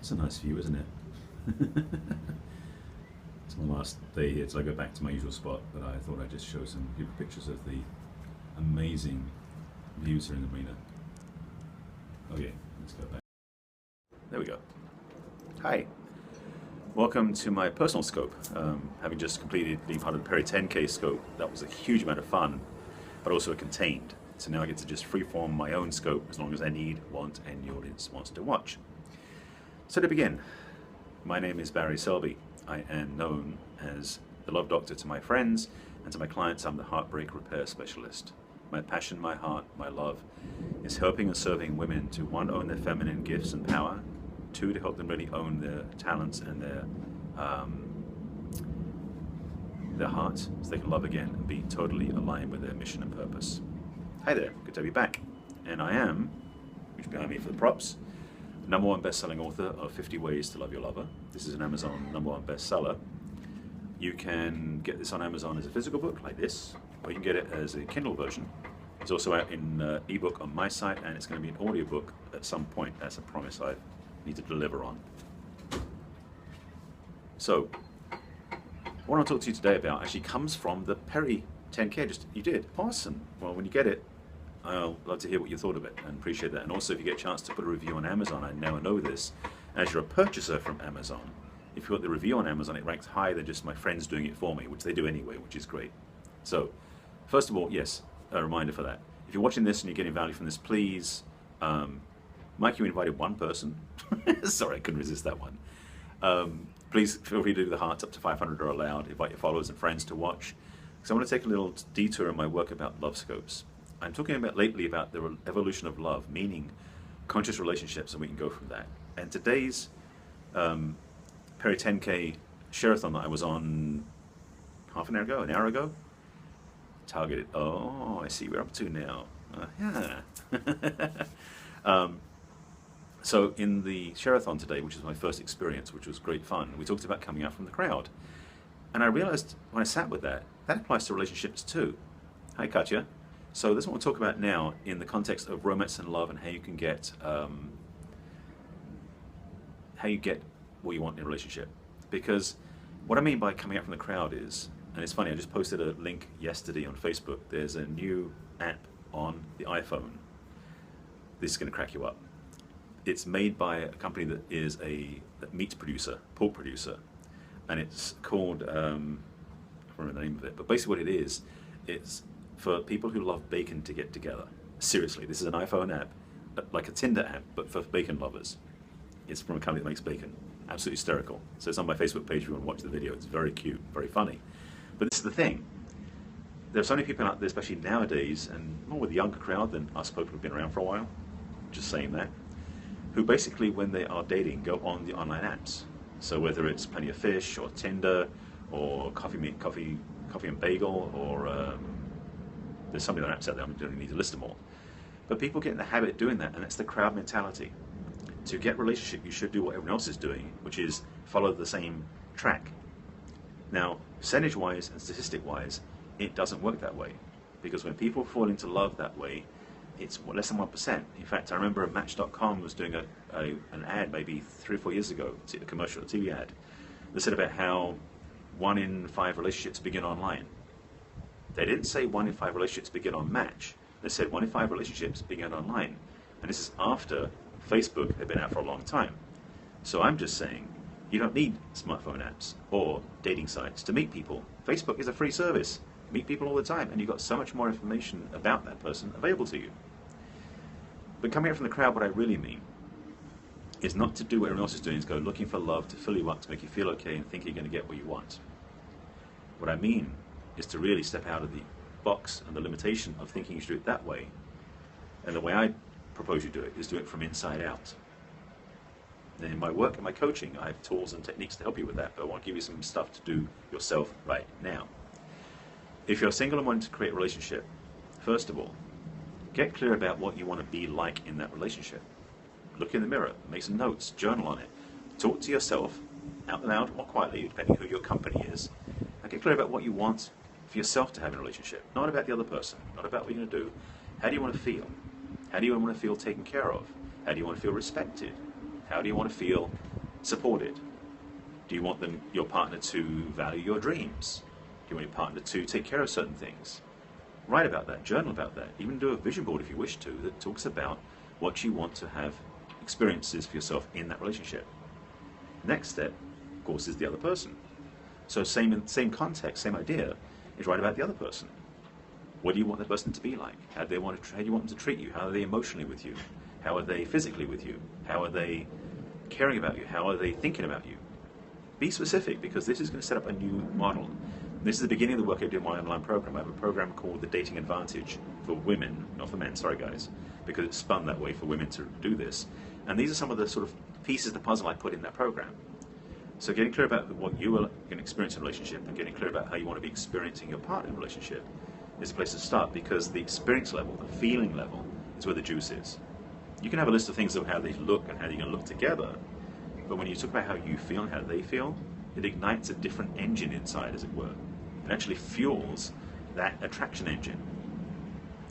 It's a nice view, isn't it? It's my last day here, so I go back to my usual spot, but I thought I'd just show some people pictures of the amazing views here in the marina. Okay, let's go back. There we go. Hi. Welcome to my personal scope. Having just completed being part of the Perry 10K scope, that was a huge amount of fun, but also contained. So now I get to just freeform my own scope as long as I need, want, and the audience wants to watch. So to begin, my name is Barry Selby. I am known as the love doctor to my friends, and to my clients I'm the heartbreak repair specialist. My passion, my heart, my love is helping and serving women to, one, own their feminine gifts and power, two, to help them really own their talents and their hearts so they can love again and be totally aligned with their mission and purpose. Hi there, good to be back. And I am, which behind me for the props, #1 best-selling author of 50 Ways to Love Your Lover. This is an Amazon #1 bestseller. You can get this on Amazon as a physical book like this, or you can get it as a Kindle version. It's also out in ebook on my site, and it's going to be an audiobook at some point. That's a promise I need to deliver on. So, what I want to talk to you today about actually comes from the Perry 10K. You did? Awesome. Well, when you get it, I'll love to hear what you thought of it and appreciate that. And also, if you get a chance to put a review on Amazon, I now know this, as you're a purchaser from Amazon, if you put the review on Amazon, it ranks higher than just my friends doing it for me, which they do anyway, which is great. So, first of all, yes, a reminder for that. If you're watching this and you're getting value from this, please, Mike, you invited one person. Sorry, I couldn't resist that one. Please feel free to do the hearts, up to 500 are allowed. Invite your followers and friends to watch. So I want to take a little detour in my work about love scopes. I'm talking about lately about the evolution of love, meaning conscious relationships, and we can go from that. And today's Perry 10K share-a-thon that I was on half an hour ago, targeted. Oh, I see we're up to now. Yeah. So in the share-a-thon today, which is my first experience, which was great fun, we talked about coming out from the crowd. And I realized when I sat with that, that applies to relationships too. Hi, Katya. So this is what we'll talk about now in the context of romance and love, and how you can get what you want in a relationship. Because what I mean by coming out from the crowd is, and it's funny, I just posted a link yesterday on Facebook. There's a new app on the iPhone. This is going to crack you up. It's made by a company that is a meat producer, pork producer, and it's called, I don't remember the name of it, but basically what it is, it's for people who love bacon to get together. Seriously, this is an iPhone app, like a Tinder app, but for bacon lovers. It's from a company that makes bacon. Absolutely hysterical. So it's on my Facebook page if you want to watch the video. It's very cute, very funny. But this is the thing. There are so many people out there, especially nowadays, and more with a younger crowd than us people who've been around for a while, just saying that, who basically, when they are dating, go on the online apps. So whether it's Plenty of Fish, or Tinder, or Coffee and Bagel, or there's some other apps out there, I don't need to list them all. But people get in the habit of doing that, and it's the crowd mentality. To get a relationship, you should do what everyone else is doing, which is follow the same track. Now, percentage-wise and statistic-wise, it doesn't work that way. Because when people fall into love that way, it's less than 1%. In fact, I remember Match.com was doing an ad maybe 3 or 4 years ago, a commercial, a TV ad, that said about how 1 in 5 relationships begin online. They didn't say 1 in 5 relationships begin on Match. They said 1 in 5 relationships begin online. And this is after Facebook had been out for a long time. So I'm just saying, you don't need smartphone apps or dating sites to meet people. Facebook is a free service. Meet people all the time, and you've got so much more information about that person available to you. But coming out from the crowd, what I really mean is not to do what everyone else is doing, is go looking for love to fill you up, to make you feel okay and think you're going to get what you want. What I mean is to really step out of the box and the limitation of thinking you should do it that way. And the way I propose you do it is do it from inside out. And in my work and my coaching, I have tools and techniques to help you with that, but I want to give you some stuff to do yourself right now. If you're single and wanting to create a relationship, first of all, get clear about what you want to be like in that relationship. Look in the mirror, make some notes, journal on it. Talk to yourself, out loud or quietly, depending who your company is, and get clear about what you want for yourself to have in a relationship. Not about the other person, not about what you're going to do. How do you want to feel? How do you want to feel taken care of? How do you want to feel respected? How do you want to feel supported? Do you want your partner to value your dreams? Do you want your partner to take care of certain things? Write about that, journal about that, even do a vision board if you wish to, that talks about what you want to have experiences for yourself in that relationship. Next step, of course, is the other person. So same context, same idea, is write about the other person. What do you want the person to be like? How do you want them to treat you? How are they emotionally with you? How are they physically with you? How are they caring about you? How are they thinking about you? Be specific, because this is going to set up a new model. This is the beginning of the work I do in my online program. I have a program called The Dating Advantage for women, not for men, sorry guys, because it's spun that way for women to do this. And these are some of the sort of pieces of the puzzle I put in that program. So getting clear about what you are going to experience in a relationship and getting clear about how you want to be experiencing your partner in a relationship is a place to start, because the experience level, the feeling level, is where the juice is. You can have a list of things of how they look and how you're going to look together, but when you talk about how you feel and how they feel, it ignites a different engine inside, as it were. It actually fuels that attraction engine.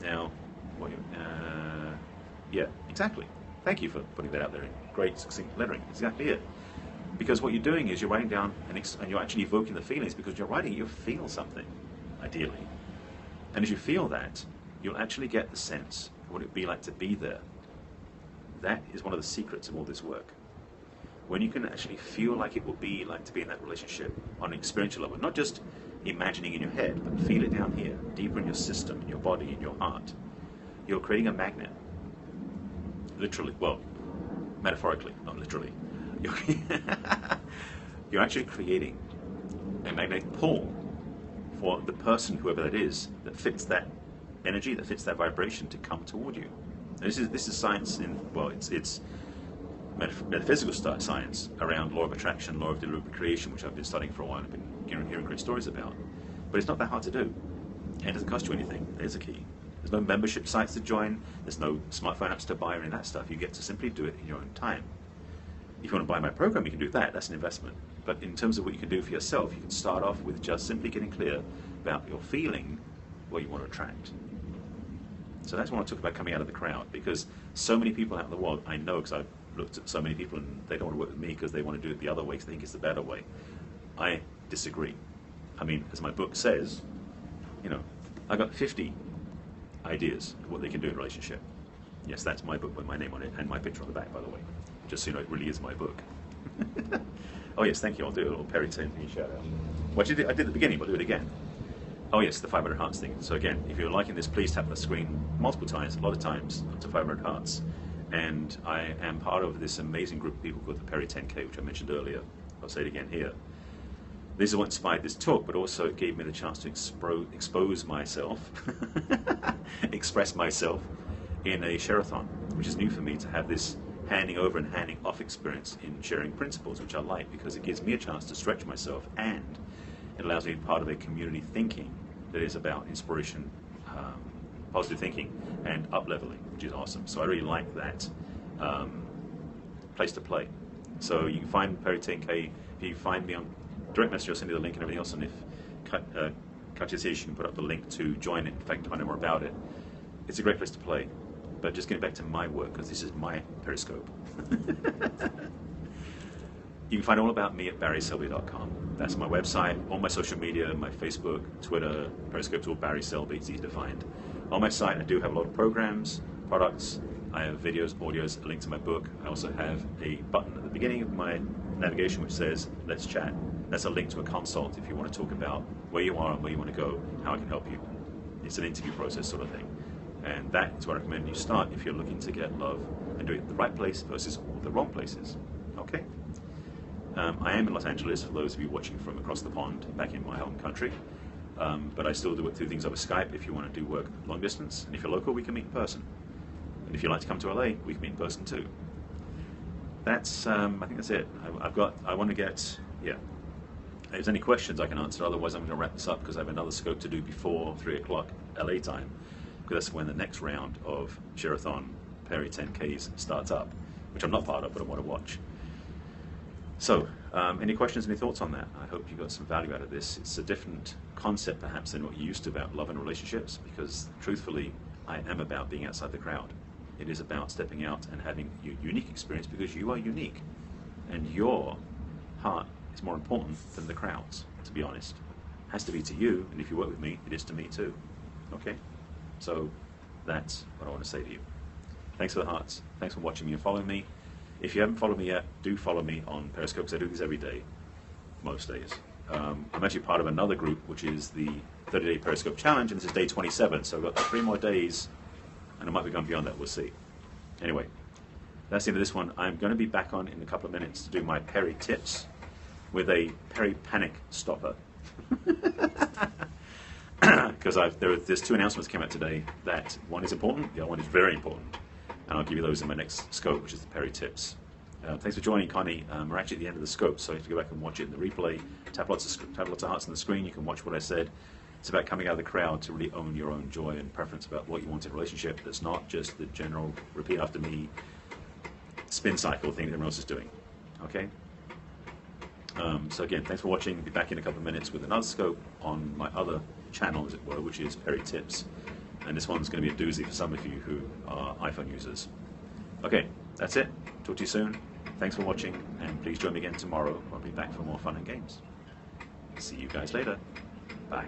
Now, yeah, exactly. Thank you for putting that out there in great, succinct lettering. Exactly it. Because what you're doing is you're writing down and you're actually evoking the feelings, because you're writing, you feel something, ideally. And as you feel that, you'll actually get the sense of what it'd be like to be there. That is one of the secrets of all this work. When you can actually feel like it will be like to be in that relationship on an experiential level, not just imagining in your head, but feel it down here, deeper in your system, in your body, in your heart. You're creating a magnet. Literally, well, metaphorically, not literally. You're actually creating a magnetic pull for the person, whoever that is, that fits that energy, that fits that vibration, to come toward you. And this is science in, well, it's metaphysical science around law of attraction, law of deliberate creation, which I've been studying for a while and I've been hearing great stories about. But it's not that hard to do, and it doesn't cost you anything. There's the key. There's no membership sites to join, there's no smartphone apps to buy or any of that stuff. You get to simply do it in your own time. If you want to buy my program, you can do that. That's an investment. But in terms of what you can do for yourself, you can start off with just simply getting clear about your feeling, what you want to attract. So that's what I talk about coming out of the crowd, because so many people out in the world, I know because I've looked at so many people and they don't want to work with me because they want to do it the other way because they think it's the better way. I disagree. I mean, as my book says, you know, I got 50 ideas of what they can do in a relationship. Yes, that's my book with my name on it and my picture on the back, by the way. Just so you know, it really is my book. Oh yes, thank you. I'll do a little Perry Ten shout out. What I did at the beginning, but I'll do it again. Oh yes, the 500 hearts thing. So again, if you're liking this, please tap the screen multiple times, a lot of times, up to 500 hearts. And I am part of this amazing group of people called the Perry 10K, which I mentioned earlier. I'll say it again here. This is what inspired this talk, but also it gave me the chance to expose myself, express myself in a share-a-thon, which is new for me, to have this handing over and handing off experience in sharing principles, which I like because it gives me a chance to stretch myself, and it allows me to be part of a community thinking that is about inspiration, positive thinking, and up-leveling, which is awesome. So I really like that place to play. So you can find Perry 10K. If you find me on direct message, I'll send you the link and everything else, and if Katya says you can put up the link to join it, in fact, to find out more about it. It's a great place to play. But just getting back to my work, because this is my Periscope. You can find all about me at barryselby.com. That's my website, all my social media, my Facebook, Twitter, Periscope's all Barry Selby, it's easy to find. On my site, I do have a lot of programs, products, I have videos, audios, a link to my book. I also have a button at the beginning of my navigation which says, let's chat. That's a link to a consult if you want to talk about where you are and where you want to go, how I can help you. It's an interview process sort of thing. And that is where I recommend you start if you're looking to get love and do it in the right place versus all the wrong places. Okay? I am in Los Angeles, for those of you watching from across the pond, back in my home country. But I still do it through things over Skype if you want to do work long distance. And if you're local, we can meet in person. And if you'd like to come to LA, we can meet in person too. That's, I think that's it. I want to get, yeah. If there's any questions I can answer, otherwise I'm going to wrap this up because I have another scope to do before 3 o'clock LA time. Because that's when the next round of Share-a-thon Perry 10Ks starts up, which I'm not part of, but I want to watch. So, any questions, any thoughts on that? I hope you got some value out of this. It's a different concept, perhaps, than what you used to about love and relationships, because, truthfully, I am about being outside the crowd. It is about stepping out and having a unique experience, because you are unique. And your heart is more important than the crowd's, to be honest. It has to be to you, and if you work with me, it is to me too. Okay? So that's what I want to say to you. Thanks for the hearts. Thanks for watching me and following me. If you haven't followed me yet, do follow me on Periscope, because I do these every day, most days. I'm actually part of another group, which is the 30-day Periscope Challenge, and this is day 27, so I've got 3 more days, and I might be going beyond that, we'll see. Anyway, that's the end of this one. I'm going to be back on in a couple of minutes to do my Peri tips with a Peri panic stopper. Because there's 2 announcements that came out today. That one is important, the other one is very important. And I'll give you those in my next scope, which is the Peri tips. Thanks for joining, Connie. We're actually at the end of the scope, so you have to go back and watch it in the replay. Tap lots of hearts on the screen. You can watch what I said. It's about coming out of the crowd to really own your own joy and preference about what you want in a relationship. That's not just the general repeat after me spin cycle thing that everyone else is doing. Okay? So again, thanks for watching. Be back in a couple of minutes with another scope on my other channel, as it were, which is Peri Tips. And this one's going to be a doozy for some of you who are iPhone users. Okay, that's it. Talk to you soon. Thanks for watching, and please join me again tomorrow. I'll be back for more fun and games. See you guys later. Bye.